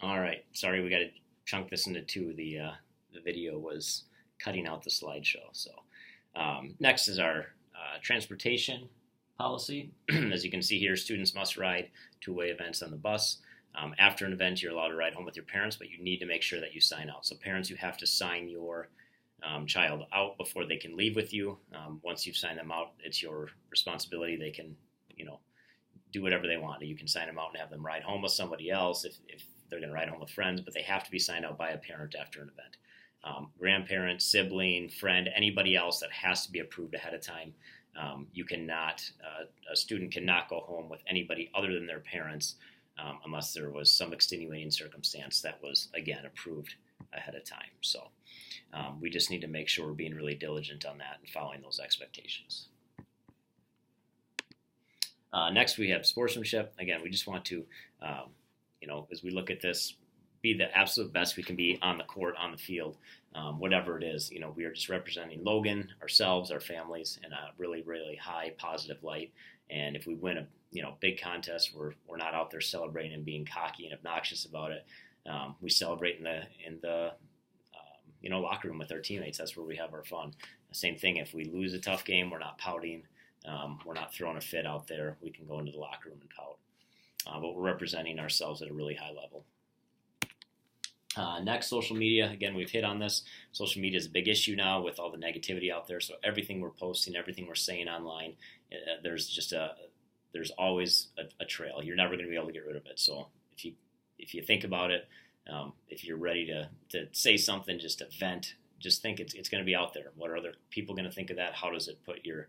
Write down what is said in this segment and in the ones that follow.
All right. Sorry, we got to chunk this into two. The video was cutting out the slideshow. So next is our transportation policy. As you can see here, students must ride two-way events on the bus. After an event, you're allowed to ride home with your parents, but you need to make sure that you sign out. So parents, you have to sign your child out before they can leave with you. Once you've signed them out, it's your responsibility. They can, do whatever they want. You can sign them out and have them ride home with somebody else if they're going to ride home with friends, but they have to be signed out by a parent after an event. Grandparent, sibling, friend, anybody else that has to be approved ahead of time. You cannot, a student cannot go home with anybody other than their parents unless there was some extenuating circumstance that was, again, approved ahead of time. So we just need to make sure we're being really diligent on that and following those expectations. Next, we have sportsmanship. Again, we just want to, as we look at this, be the absolute best we can be on the court, on the field, whatever it is. We are just representing Logan, ourselves, our families in a really, really high positive light. And if we win a big contest, we're not out there celebrating and being cocky and obnoxious about it. We celebrate in the locker room with our teammates. That's where we have our fun. The same thing. If we lose a tough game, we're not pouting. We're not throwing a fit out there. We can go into the locker room and pout. But we're representing ourselves at a really high level. Next, social media. Again, we've hit on this. Social media is a big issue now with all the negativity out there. So everything we're posting, everything we're saying online, there's always a trail. You're never going to be able to get rid of it. So if you think about it, if you're ready to say something, just to vent, just think it's going to be out there. What are other people going to think of that? How does it put your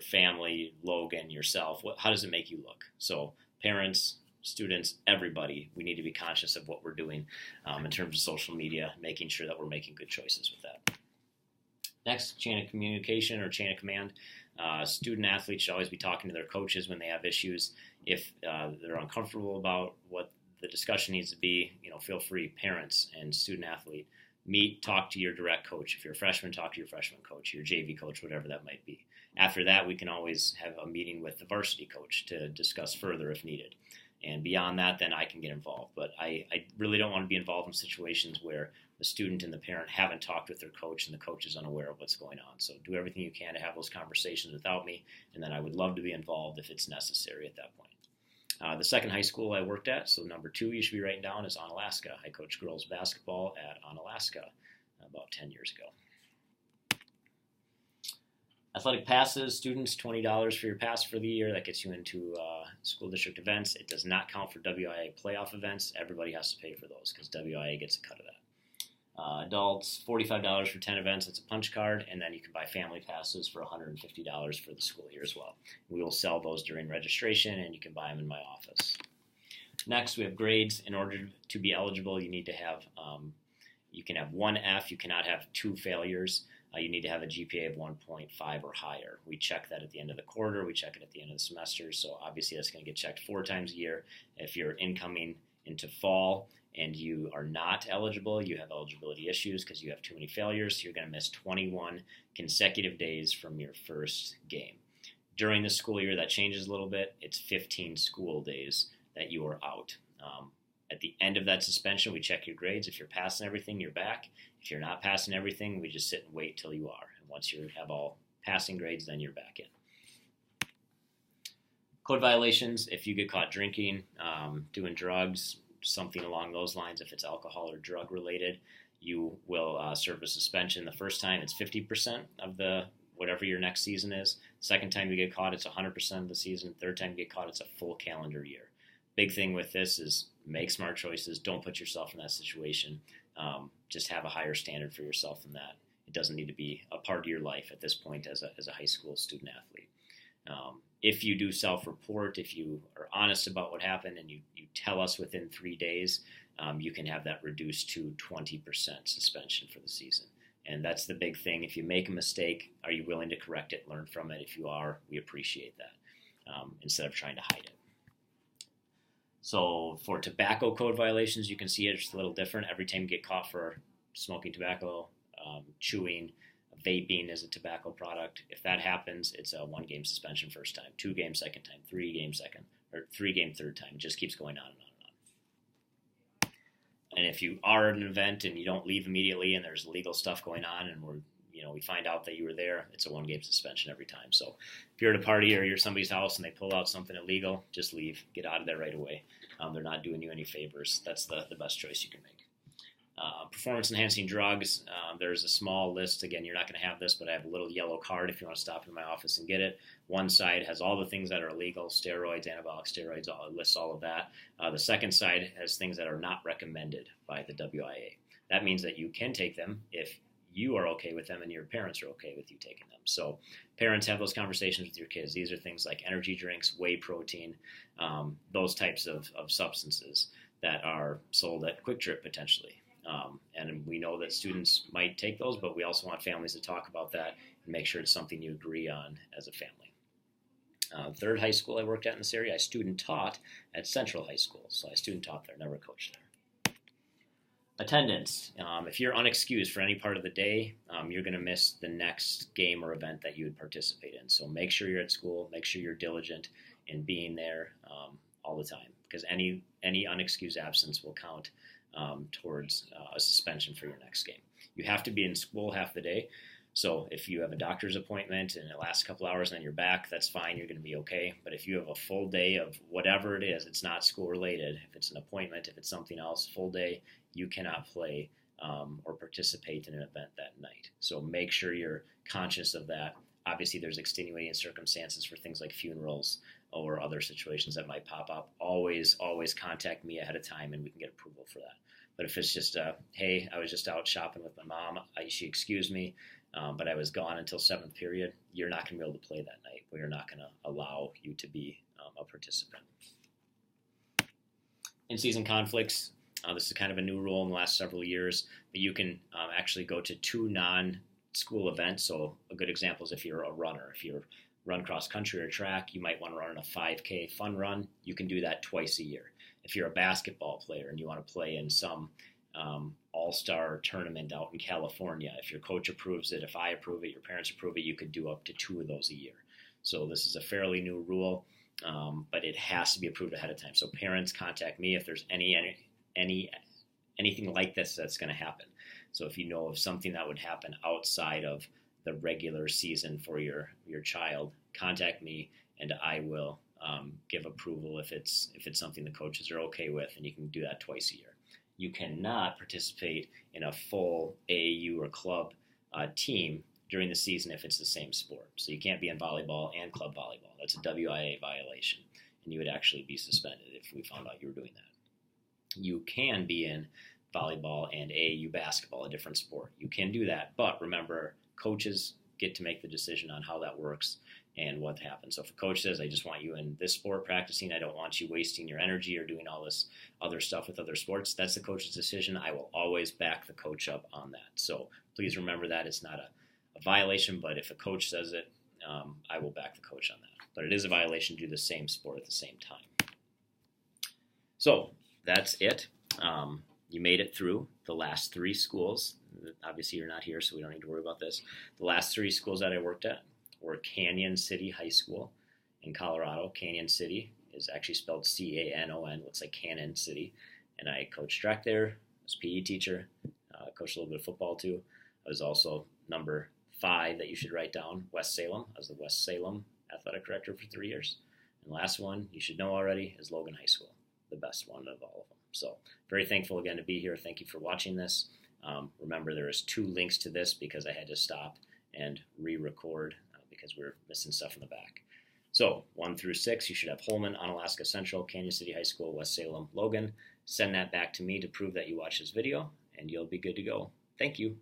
family, Logan, yourself, how does it make you look? So parents, students, everybody, we need to be conscious of what we're doing in terms of social media, making sure that we're making good choices with that. Next, chain of communication or chain of command. Student athletes should always be talking to their coaches when they have issues. If they're uncomfortable about what the discussion needs to be, feel free, parents and student athlete, talk to your direct coach. If you're a freshman, talk to your freshman coach, your JV coach, whatever that might be. After that, we can always have a meeting with the varsity coach to discuss further if needed. And beyond that, then I can get involved. But I really don't want to be involved in situations where the student and the parent haven't talked with their coach and the coach is unaware of what's going on. So do everything you can to have those conversations without me, and then I would love to be involved if it's necessary at that point. The second high school I worked at, so number 2 you should be writing down, is Onalaska. I coached girls basketball at Onalaska about 10 years ago. Athletic passes, students, $20 for your pass for the year. That gets you into school district events. It does not count for WIA playoff events. Everybody has to pay for those because WIA gets a cut of that. Adults, $45 for 10 events. It's a punch card. And then you can buy family passes for $150 for the school year as well. We will sell those during registration, and you can buy them in my office. Next, we have grades. In order to be eligible, you need to have, you can have 1 F. You cannot have 2 failures. You need to have a GPA of 1.5 or higher. We check that at the end of the quarter. We check it at the end of the semester. So obviously that's going to get checked 4 times a year. If you're incoming into fall and you are not eligible, you have eligibility issues because you have too many failures. You're going to miss 21 consecutive days from your first game. During the school year, that changes a little bit. It's 15 school days that you are out. At the end of that suspension, we check your grades. If you're passing everything, you're back. If you're not passing everything, we just sit and wait till you are. And once you have all passing grades, then you're back in. Code violations, if you get caught drinking, doing drugs, something along those lines, if it's alcohol or drug related, you will serve a suspension. The first time, it's 50% of the whatever your next season is. Second time you get caught, it's 100% of the season. Third time you get caught, it's a full calendar year. Big thing with this is make smart choices. Don't put yourself in that situation. Just have a higher standard for yourself than that. It doesn't need to be a part of your life at this point as a high school student athlete. If you do self-report, if you are honest about what happened and you tell us within 3 days, you can have that reduced to 20% suspension for the season. And that's the big thing. If you make a mistake, are you willing to correct it, learn from it? If you are, we appreciate that instead of trying to hide it. So for tobacco code violations, you can see it's a little different. Every time you get caught for smoking tobacco, chewing, vaping is a tobacco product. If that happens, it's a 1-game suspension first time, 2 game second time, 3 game second, or 3 game third time. It just keeps going on and on and on. And if you are at an event and you don't leave immediately and there's illegal stuff going on and we find out that you were there, it's a 1-game suspension every time. So if you're at a party or you're at somebody's house and they pull out something illegal, just leave. Get out of there right away. They're not doing you any favors. That's the best choice you can make. Performance-enhancing drugs, there's a small list. Again, you're not going to have this, but I have a little yellow card if you want to stop in my office and get it. One side has all the things that are illegal, steroids, anabolic steroids, it lists all of that. The second side has things that are not recommended by the WIA. That means that you can take them if you are okay with them and your parents are okay with you taking them. So parents, have those conversations with your kids. These are things like energy drinks, whey protein, those types of substances that are sold at Quick Trip potentially. And we know that students might take those, but we also want families to talk about that and make sure it's something you agree on as a family. Third high school I worked at in this area, I student taught at Central High School. So I student taught there, never coached there. Attendance. If you're unexcused for any part of the day, you're going to miss the next game or event that you would participate in. So make sure you're at school, make sure you're diligent in being there all the time, because any unexcused absence will count towards a suspension for your next game. You have to be in school half the day. So if you have a doctor's appointment and it lasts a couple hours and then you're back, that's fine. You're going to be okay. But if you have a full day of whatever it is, it's not school related. If it's an appointment, if it's something else, full day, you cannot play or participate in an event that night. So make sure you're conscious of that. Obviously, there's extenuating circumstances for things like funerals or other situations that might pop up. Always contact me ahead of time and we can get approval for that. But if it's just, hey, I was just out shopping with my mom, she excused me, but I was gone until 7th period, you're not going to be able to play that night. We're not going to allow you to be a participant. In-season conflicts, this is kind of a new rule in the last several years, but you can actually go to 2 non-school events. So a good example is if you're a runner. If you run cross-country or track, you might want to run a 5K fun run. You can do that twice a year. If you're a basketball player and you want to play in some all-star tournament out in California, if your coach approves it, if I approve it, your parents approve it, you could do up to 2 of those a year. So this is a fairly new rule, but it has to be approved ahead of time. So parents, contact me if there's anything like this that's going to happen. So if you know of something that would happen outside of the regular season for your child, contact me and I will give approval if it's something the coaches are okay with, and you can do that twice a year. You cannot participate in a full AAU or club team during the season if it's the same sport. So you can't be in volleyball and club volleyball. That's a WIA violation, and you would actually be suspended if we found out you were doing that. You can be in volleyball and AAU basketball, a different sport. You can do that, but remember, coaches get to make the decision on how that works and what happens. So if a coach says, I just want you in this sport practicing, I don't want you wasting your energy or doing all this other stuff with other sports, that's the coach's decision. I will always back the coach up on that. So please remember that it's not a violation, but if a coach says it, I will back the coach on that. But it is a violation to do the same sport at the same time. So that's it. You made it through the last 3 schools. Obviously, you're not here, so we don't need to worry about this. The last 3 schools that I worked at were Canyon City High School in Colorado. Canyon City is actually spelled C-A-N-O-N. Looks like Cannon City. And I coached track there. I was a PE teacher. Coached a little bit of football, too. I was also number 5 that you should write down, West Salem. I was the West Salem athletic director for 3 years. And the last one, you should know already, is Logan High School, the best one of all of them. So very thankful again to be here. Thank you for watching this. Remember, there is 2 links to this because I had to stop and re-record because we were missing stuff in the back. So 1 through 6, you should have Holman, Onalaska Central, Canyon City High School, West Salem, Logan. Send that back to me to prove that you watched this video, and you'll be good to go. Thank you.